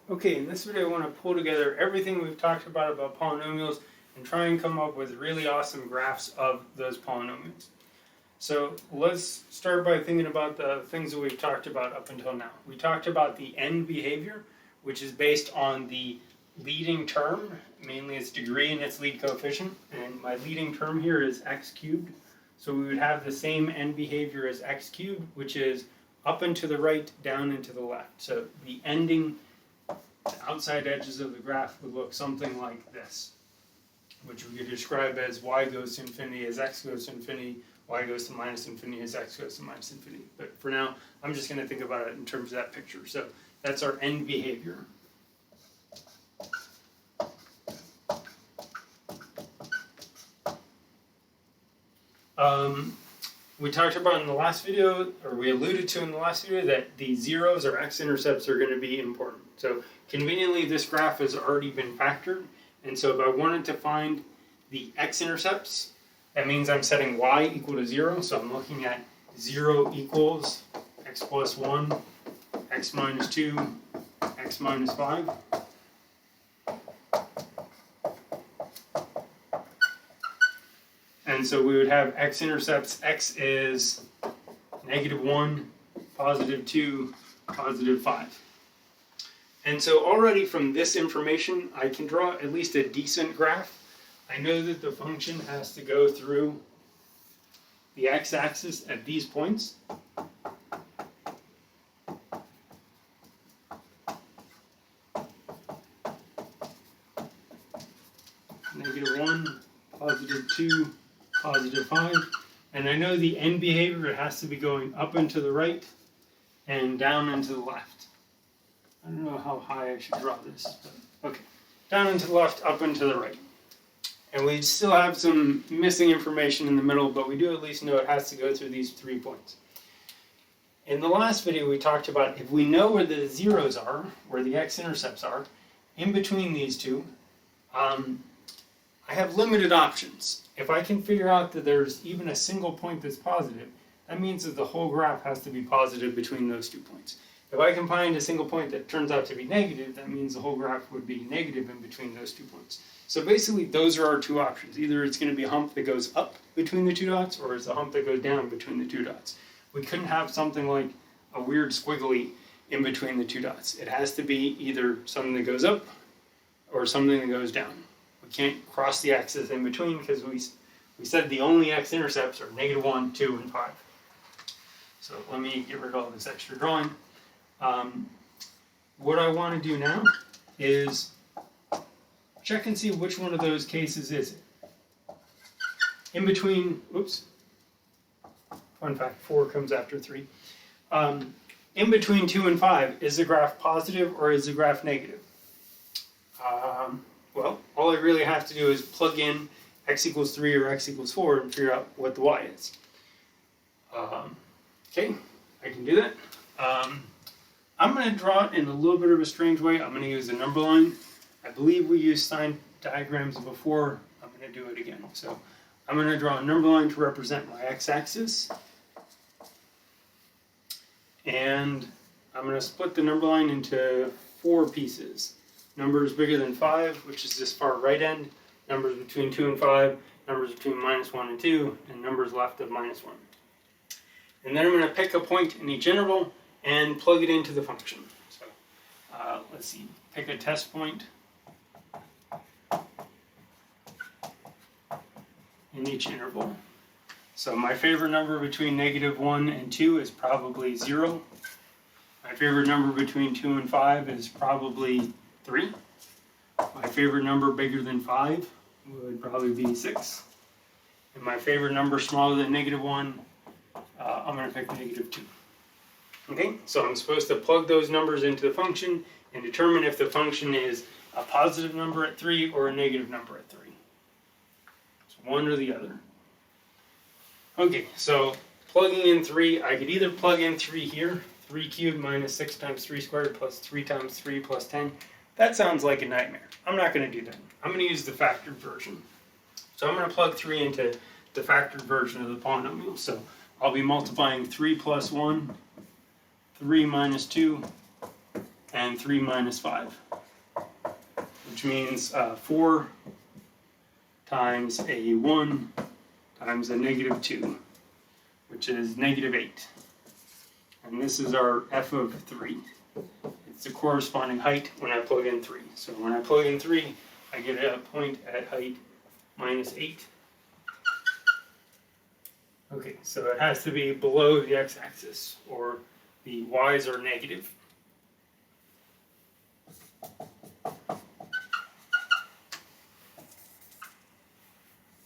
Okay, in this video I want to pull together everything we've talked about polynomials and try and come up with really awesome graphs of those polynomials. So let's start by thinking about the things that we've talked about up until now. We talked about the end behavior, which is based on the leading term, mainly its degree and its lead coefficient, and my leading term here is x cubed. So we would have the same end behavior as x cubed, which is up and to the right, down and to the left. So the ending outside edges of the graph would look something like this, which we could describe as y goes to infinity as x goes to infinity, y goes to minus infinity as x goes to minus infinity. But for now, I'm just going to think about it in terms of that picture. So that's our end behavior. We talked about in the last video, or we alluded to in the last video, that the zeros or x-intercepts are going to be important. So conveniently, this graph has already been factored. And so if I wanted to find the x-intercepts, that means I'm setting y equal to 0. So I'm looking at 0 equals x plus 1, x minus 2, x minus 5. And so we would have x-intercepts, x is -1, +2, +5. And so already from this information, I can draw at least a decent graph. I know that the function has to go through the x-axis at these points. -1, +2, +5, and I know the end behavior has to be going up and to the right and down and to the left. I don't know how high I should draw this, but okay. Down and to the left, up and to the right. And we still have some missing information in the middle, but we do at least know it has to go through these 3 points. In the last video, we talked about if we know where the zeros are, where the x-intercepts are, in between these two, I have limited options. If I can figure out that there's even a single point that's positive, that means that the whole graph has to be positive between those 2 points. If I can find a single point that turns out to be negative, that means the whole graph would be negative in between those 2 points. So basically, those are our 2 options. Either it's going to be a hump that goes up between the 2 dots, or it's a hump that goes down between the 2 dots. We couldn't have something like a weird squiggly in between the 2 dots. It has to be either something that goes up or something that goes down. We can't cross the axis in between because we said the only x-intercepts are -1, 2, and 5. So let me get rid of all this extra drawing. What I want to do now is check and see which one of those cases is it. In between, oops, fun fact, 4 comes after 3. In between 2 and 5, is the graph positive or is the graph negative? Well, all I really have to do is plug in x equals 3 or x equals 4 and figure out what the y is. Okay, I can do that. I'm going to draw it in a little bit of a strange way. I'm going to use a number line. I believe we used sign diagrams before. I'm going to do it again. So I'm going to draw a number line to represent my x-axis. And I'm going to split the number line into 4 pieces. Numbers bigger than 5, which is this far right end. Numbers between 2 and 5. Numbers between -1 and 2. And numbers left of -1. And then I'm going to pick a point in each interval and plug it into the function. So let's see, pick a test point in each interval. So my favorite number between -1 and 2 is probably 0. My favorite number between 2 and 5 is probably 3. My favorite number bigger than 5 would probably be 6. And my favorite number smaller than -1, I'm going to pick -2. Okay, so I'm supposed to plug those numbers into the function and determine if the function is a positive number at 3 or a negative number at 3. It's one or the other. Okay, so plugging in 3, I could either plug in 3 here, 3 cubed minus 6 times 3 squared plus 3 times 3 plus 10. That sounds like a nightmare. I'm not going to do that. I'm going to use the factored version. So I'm going to plug 3 into the factored version of the polynomial. So I'll be multiplying 3 plus 1, 3 minus 2, and 3 minus 5, which means 4 times a 1 times a negative 2, which is negative 8. And this is our f of 3. It's the corresponding height when I plug in 3. So when I plug in 3, I get a point at height minus 8. Okay, so it has to be below the x-axis, or the y's are negative.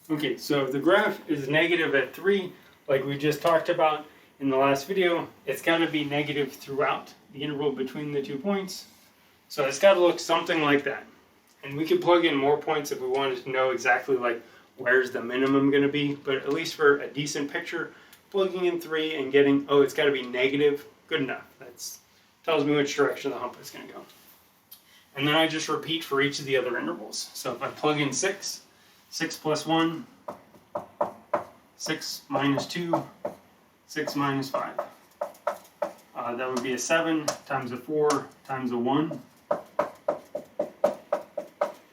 Okay, so if the graph is negative at 3, like we just talked about in the last video, it's got to be negative throughout the interval between the 2 points. So it's got to look something like that. And we could plug in more points if we wanted to know exactly like where's the minimum going to be, but at least for a decent picture, plugging in 3 and getting, oh, it's got to be negative, good enough. That tells me which direction the hump is going to go. And then I just repeat for each of the other intervals. So if I plug in 6, 6 plus 1, 6 minus 2, 6 minus 5. That would be a 7 times a 4 times a 1,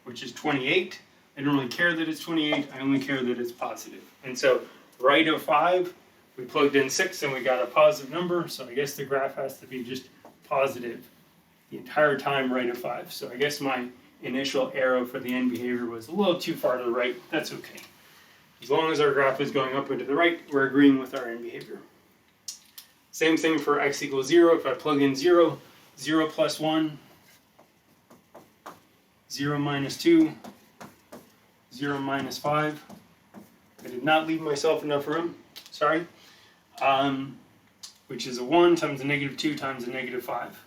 which is 28. I don't really care that it's 28, I only care that it's positive. And so right of 5, we plugged in 6 and we got a positive number, so I guess the graph has to be just positive the entire time right of 5. So I guess my initial arrow for the end behavior was a little too far to the right. That's okay. As long as our graph is going up and to the right, we're agreeing with our end behavior. Same thing for x equals 0. If I plug in 0, 0 plus 1, 0 minus 2, 0 minus 5. I did not leave myself enough room, sorry. Which is a 1 times a negative 2 times a negative 5.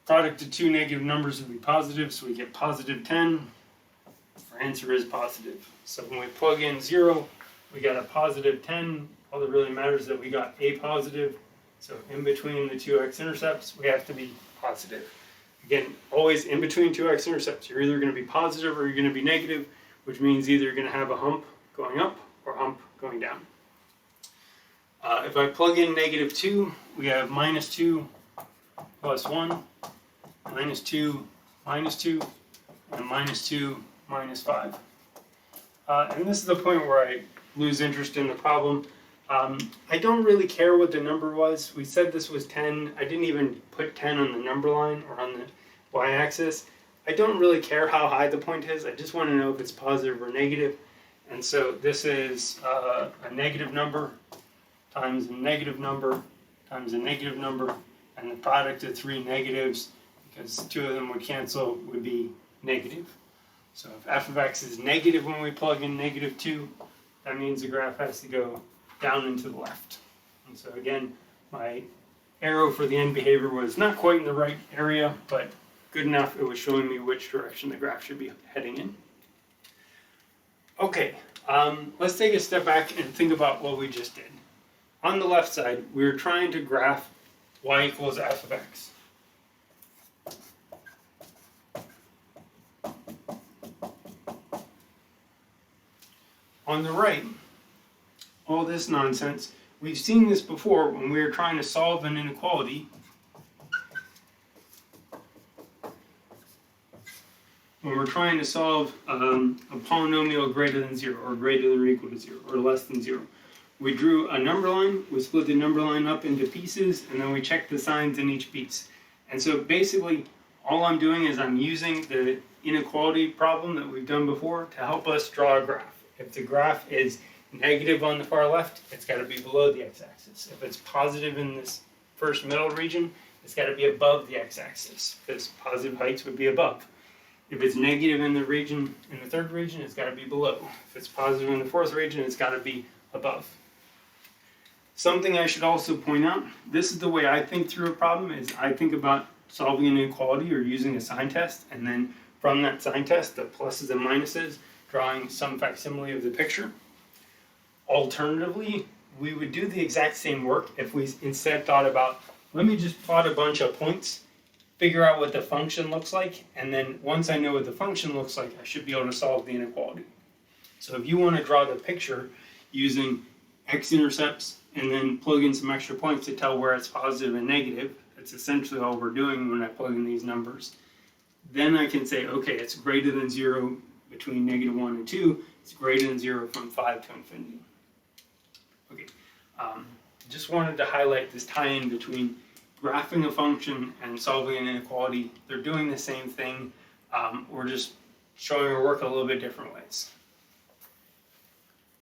Product of two negative numbers would be positive, so we get positive 10. Our answer is positive. So when we plug in 0, we got a positive 10. All that really matters is that we got a positive. So in between the two x-intercepts, we have to be positive. Again, always in between two x-intercepts, you're either going to be positive or you're going to be negative, which means either you're going to have a hump going up or a hump going down. If I plug in negative 2, we have minus 2 plus 1, minus 2, minus 2, and minus 2, minus 5. And this is the point where I lose interest in the problem. I don't really care what the number was. We said this was 10. I didn't even put 10 on the number line or on the y-axis. I don't really care how high the point is. I just want to know if it's positive or negative. And so this is a negative number times a negative number times a negative number, and the product of three negatives, because two of them would cancel, would be negative. So if f of x is negative when we plug in negative 2, that means the graph has to go down and to the left. And so again, my arrow for the end behavior was not quite in the right area, but good enough. It was showing me which direction the graph should be heading in. Okay, let's take a step back and think about what we just did. On the left side, we were trying to graph y equals f of x. On the right, all this nonsense, we've seen this before when we were trying to solve an inequality. When we're trying to solve a polynomial greater than 0, or greater than or equal to 0, or less than 0. We drew a number line, we split the number line up into pieces, and then we checked the signs in each piece. And so basically, all I'm doing is I'm using the inequality problem that we've done before to help us draw a graph. If the graph is negative on the far left, it's got to be below the x-axis. If it's positive in this first middle region, it's got to be above the x-axis, because positive heights would be above. If it's negative in the region, in the third region, it's got to be below. If it's positive in the fourth region, it's got to be above. Something I should also point out, this is the way I think through a problem, is I think about solving an inequality or using a sign test, and then from that sign test, the pluses and minuses, drawing some facsimile of the picture. Alternatively, we would do the exact same work if we instead thought about, let me just plot a bunch of points, figure out what the function looks like, and then once I know what the function looks like, I should be able to solve the inequality. So if you want to draw the picture using x-intercepts and then plug in some extra points to tell where it's positive and negative. That's essentially all we're doing when I plug in these numbers. Then I can say, okay, it's greater than 0 between -1 and 2. It's greater than 0 from 5 to infinity. Okay, just wanted to highlight this tie-in between graphing a function and solving an inequality. They're doing the same thing. We're just showing our work a little bit different ways.